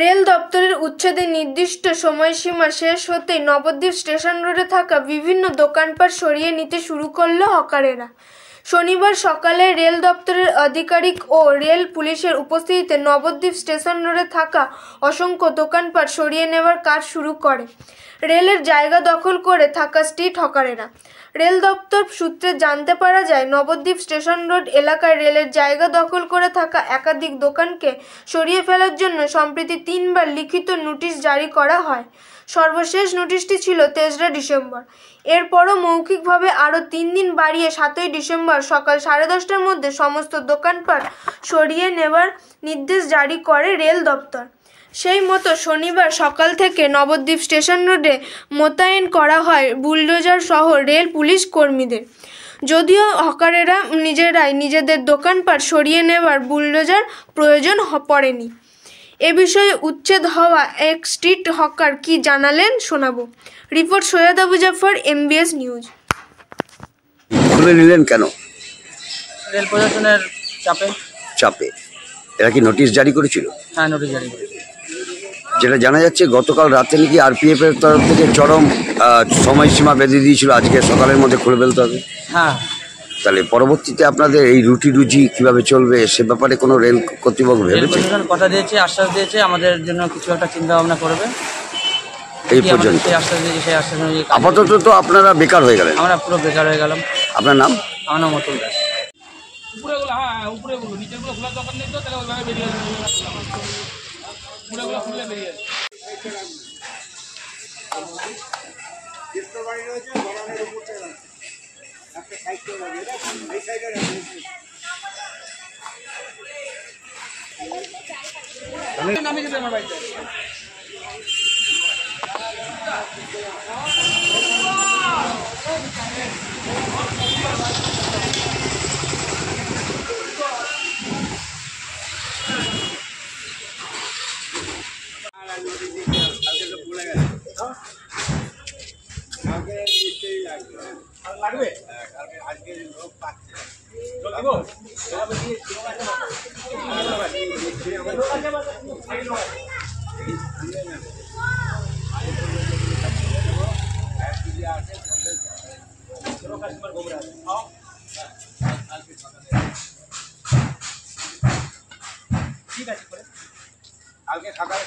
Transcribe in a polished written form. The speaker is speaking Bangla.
রেল দপ্তরের উচ্ছেদের নির্দিষ্ট সময়সীমা শেষ হতেই নবদ্বীপ স্টেশন রোডে থাকা বিভিন্ন দোকানপাট সরিয়ে নিতে শুরু করল হকারেরা। শনিবার সকালে রেল দপ্তরের আধিকারিক ও রেল পুলিশের উপস্থিতিতে নবদ্বীপ স্টেশন রোডে থাকা অসংখ্য দোকানপাট সরিয়ে নেওয়ার কাজ শুরু করে রেলের জায়গা দখল করে থাকা স্ট্রিট হকারেরা। রেল দপ্তর সূত্রে জানতে পারা যায়, নবদ্বীপ স্টেশন রোড এলাকায় রেলের জায়গা দখল করে থাকা একাধিক দোকানকে সরিয়ে ফেলার জন্য সম্প্রতি 3বার লিখিত নোটিশ জারি করা হয়। সর্বশেষ নোটিশটি ছিল 3রা ডিসেম্বর। এরপরও মৌখিকভাবে আরও 3 দিন বাড়িয়ে 7ই ডিসেম্বর সকাল 10:30টার মধ্যে সমস্ত দোকানপাট সরিয়ে নেওয়ার নির্দেশ জারি করে রেল দপ্তর। সেই মতো শনিবার সকাল থেকে নবদ্বীপ স্টেশন রোডে মোতায়েন করা হয় বুলডোজার সহ রেল পুলিশ কর্মীদের। যদিও হকারেরা নিজেরাই নিজেদের দোকানপাট সরিয়ে নেওয়ার বুলডোজার প্রয়োজন পড়েনি। এ বিষয়ে উচ্ছেদ হওয়া এক স্ট্রিট হকার কি জানালেন শোনাবো। Report Syed Abu Jafar, MBS news. খুলে নিলেন কেন? রেল প্রশাসনের চাপে। এরা কি নোটিশ জারি করেছিল? হ্যাঁ, নোটিশ জারি করেছিল। যেটা জানা যাচ্ছে গতকাল রাতে নাকি RPF এর তরফ থেকে চরম সময়সীমা বেঁধে দিয়েছিল, আজকে সকালের মধ্যে খুলে ফেলতে হবে। হ্যাঁ, তাহলে পরবর্তীতে আপনাদের এই রুজি কিভাবে চলবে সে ব্যাপারে কোনো রেল কর্তৃপক্ষ ভেবেছে? কথা দিয়েছে, আশ্বাস দিয়েছে আমাদের জন্য কিছু একটা চিন্তা ভাবনা করবে। এই পর্যন্ত আপাতত তো আপনারা বেকার হয়ে গেলেন। আমরা পুরো বেকার হয়ে গেলাম। আপনার নাম? আমার নাম অতুল দাস। ঠিক আছে, কালকে সকালে